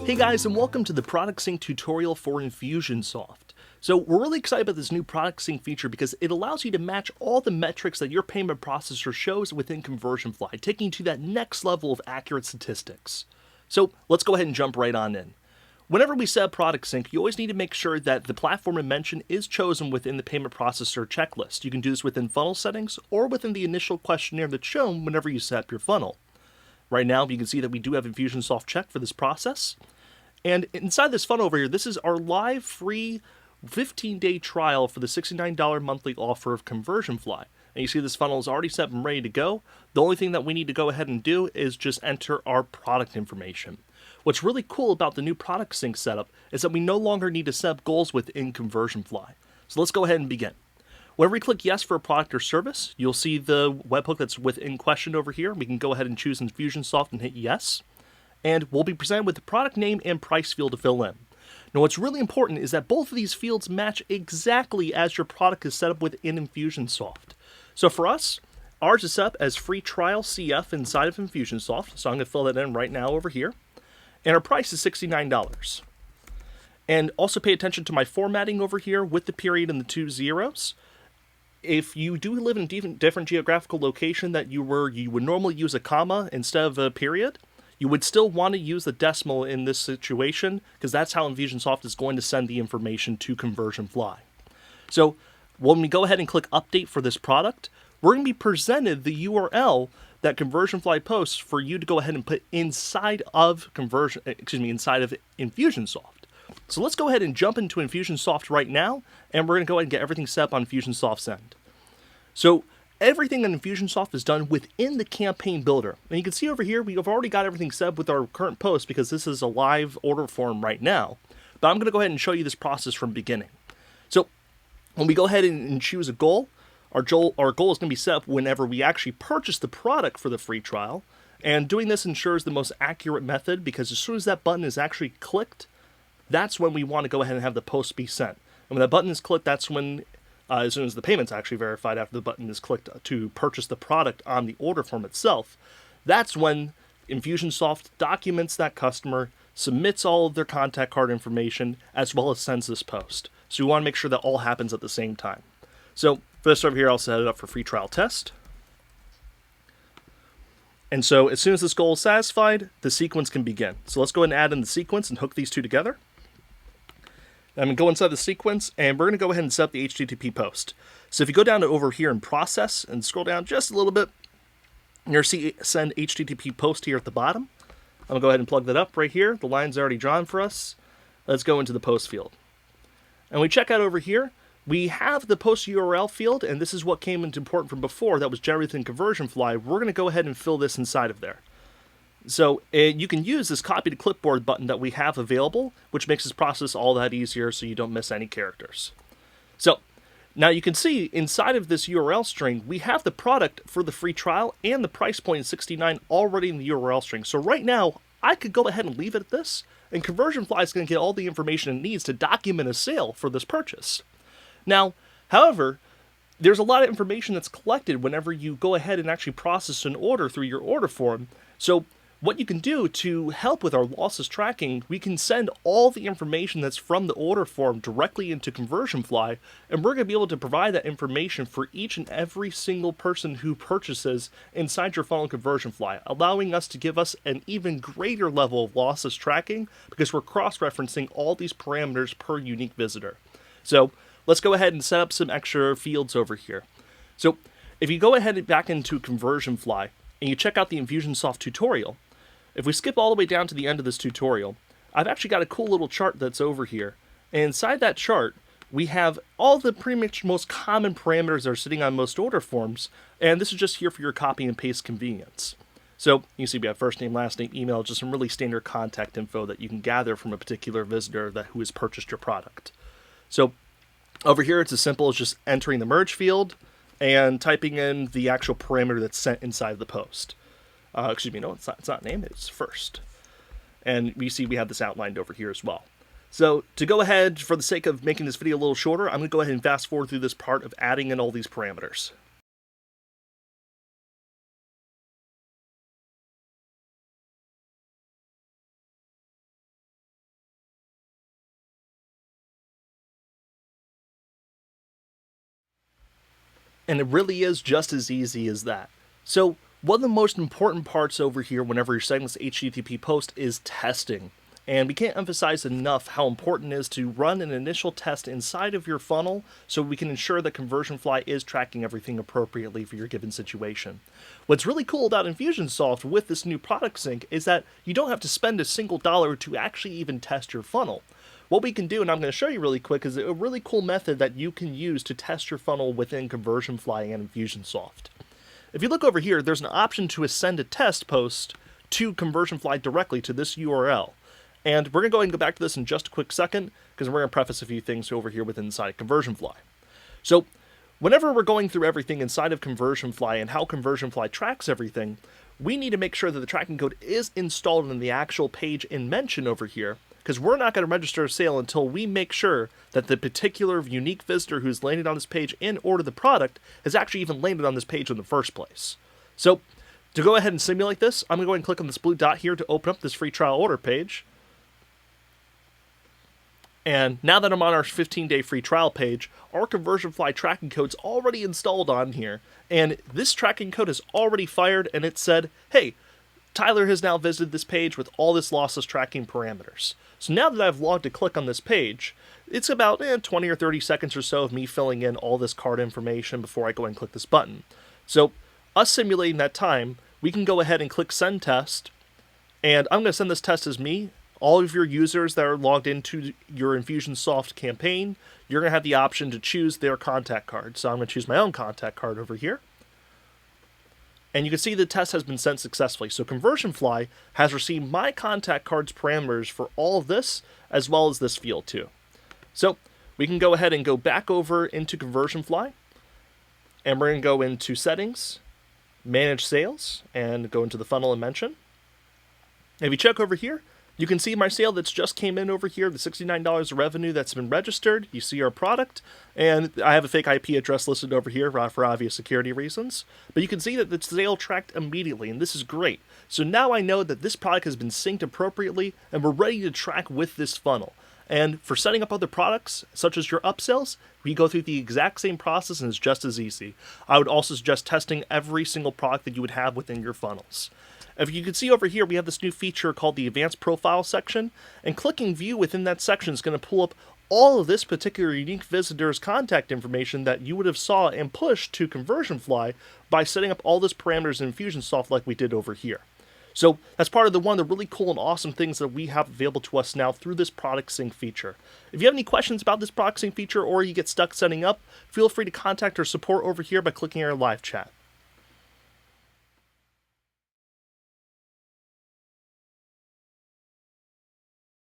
Hey guys, and welcome to the Product Sync tutorial for Infusionsoft. So we're really excited about this new Product Sync feature because it allows you to match all the metrics that your payment processor shows within Conversionfly, taking you to that next level of accurate statistics. So let's go ahead and jump right on in. Whenever we set up Product Sync, you always need to make sure that the platform in mention is chosen within the payment processor checklist. You can do this within funnel settings or within the initial questionnaire that's shown whenever you set up your funnel. Right now, you can see that we do have Infusionsoft checked for this process. And inside this funnel over here, this is our live free 15-day trial for the $69 monthly offer of Conversionfly. And you see this funnel is already set and ready to go. The only thing that we need to go ahead and do is just enter our product information. What's really cool about the new Product Sync setup is that we no longer need to set up goals within Conversionfly. So let's go ahead and begin. Whenever we click yes for a product or service, you'll see the webhook that's within question over here. We can go ahead and choose Infusionsoft and hit yes. And we'll be presented with the product name and price field to fill in. Now what's really important is that both of these fields match exactly as your product is set up within Infusionsoft. So for us, ours is set up as free trial CF inside of Infusionsoft, so I'm going to fill that in right now over here. And our price is $69. And also pay attention to my formatting over here with the period and the 2 zeros. If you do live in a different geographical location that you would normally use a comma instead of a period, you would still want to use the decimal in this situation because that's how Infusionsoft is going to send the information to Conversionfly. So when we go ahead and click update for this product, we're going to be presented the URL that Conversionfly posts for you to go ahead and put inside of Infusionsoft. So let's go ahead and jump into Infusionsoft right now, and we're going to go ahead and get everything set up on Infusionsoft's end. So everything in Infusionsoft is done within the campaign builder. And you can see over here, we have already got everything set up with our current post because this is a live order form right now. But I'm going to go ahead and show you this process from beginning. So when we go ahead and choose a goal, our goal is going to be set up whenever we actually purchase the product for the free trial. And doing this ensures the most accurate method because as soon as that button is actually clicked, that's when we want to go ahead and have the post be sent. And when that button is clicked, that's when, as soon as the payment's actually verified after the button is clicked to purchase the product on the order form itself, that's when Infusionsoft documents that customer, submits all of their contact card information, as well as sends this post. So we want to make sure that all happens at the same time. So for this over here, I'll set it up for free trial test. And so as soon as this goal is satisfied, the sequence can begin. So let's go ahead and add in the sequence and hook these two together. I'm going to go inside the sequence, and we're going to go ahead and set up the HTTP post. So if you go down to over here in process and scroll down just a little bit, you're going to see send HTTP post here at the bottom. I'm going to go ahead and plug that up right here. The line's already drawn for us. Let's go into the post field. And we check out over here. We have the post URL field, and this is what came into important from before that was generated in Conversionfly. We're going to go ahead and fill this inside of there. So you can use this copy to clipboard button that we have available, which makes this process all that easier so you don't miss any characters. So now you can see inside of this URL string, we have the product for the free trial and the price point is $69 already in the URL string. So right now, I could go ahead and leave it at this, and Conversionfly is going to get all the information it needs to document a sale for this purchase. Now, however, there's a lot of information that's collected whenever you go ahead and actually process an order through your order form. So what you can do to help with our losses tracking, we can send all the information that's from the order form directly into Conversionfly, and we're going to be able to provide that information for each and every single person who purchases inside your funnel Conversionfly, allowing us to give us an even greater level of losses tracking because we're cross-referencing all these parameters per unique visitor. So let's go ahead and set up some extra fields over here. So if you go ahead and back into Conversionfly and you check out the Infusionsoft tutorial, if we skip all the way down to the end of this tutorial, I've actually got a cool little chart that's over here. And inside that chart, we have all the pretty much most common parameters that are sitting on most order forms, and this is just here for your copy and paste convenience. So you see we have first name, last name, email, just some really standard contact info that you can gather from a particular visitor who has purchased your product. So over here, it's as simple as just entering the merge field and typing in the actual parameter that's sent inside the post. No, it's not name, it's first. And we see we have this outlined over here as well. So to go ahead, for the sake of making this video a little shorter, I'm going to go ahead and fast forward through this part of adding in all these parameters. And it really is just as easy as that. So one of the most important parts over here whenever you're setting this HTTP post is testing. And we can't emphasize enough how important it is to run an initial test inside of your funnel so we can ensure that Conversionfly is tracking everything appropriately for your given situation. What's really cool about Infusionsoft with this new product sync is that you don't have to spend a single dollar to actually even test your funnel. What we can do, and I'm going to show you really quick, is a really cool method that you can use to test your funnel within Conversionfly and Infusionsoft. If you look over here, there's an option to send a test post to Conversionfly directly to this URL. And we're going to go ahead and go back to this in just a quick second, because we're going to preface a few things over here with inside Conversionfly. So, whenever we're going through everything inside of Conversionfly and how Conversionfly tracks everything, we need to make sure that the tracking code is installed in the actual page in mention over here, because we're not going to register a sale until we make sure that the particular unique visitor who's landed on this page and ordered the product has actually even landed on this page in the first place. So, to go ahead and simulate this, I'm going to go ahead and click on this blue dot here to open up this free trial order page. And now that I'm on our 15-day free trial page, our Conversionfly tracking code's already installed on here. And this tracking code is already fired, and it said, hey, Tyler has now visited this page with all this lossless tracking parameters. So now that I've logged a click on this page, it's about 20 or 30 seconds or so of me filling in all this card information before I go and click this button. So us simulating that time, we can go ahead and click send test, and I'm going to send this test as me. All of your users that are logged into your Infusionsoft campaign, you're going to have the option to choose their contact card. So I'm going to choose my own contact card over here. And you can see the test has been sent successfully. So Conversionfly has received my contact card's parameters for all of this, as well as this field too. So we can go ahead and go back over into Conversionfly, and we're going to go into Settings, Manage Sales, and go into the funnel and mention. If you check over here, you can see my sale that's just came in over here, the $69 of revenue that's been registered. You see our product, and I have a fake IP address listed over here for obvious security reasons. But you can see that the sale tracked immediately, and this is great. So now I know that this product has been synced appropriately, and we're ready to track with this funnel. And for setting up other products, such as your upsells, we go through the exact same process, and it's just as easy. I would also suggest testing every single product that you would have within your funnels. If you can see over here, we have this new feature called the Advanced Profile section, and clicking View within that section is going to pull up all of this particular unique visitor's contact information that you would have saw and pushed to Conversionfly by setting up all those parameters in Infusionsoft like we did over here. So that's part of one of the really cool and awesome things that we have available to us now through this product sync feature. If you have any questions about this product sync feature or you get stuck setting up, feel free to contact our support over here by clicking our live chat.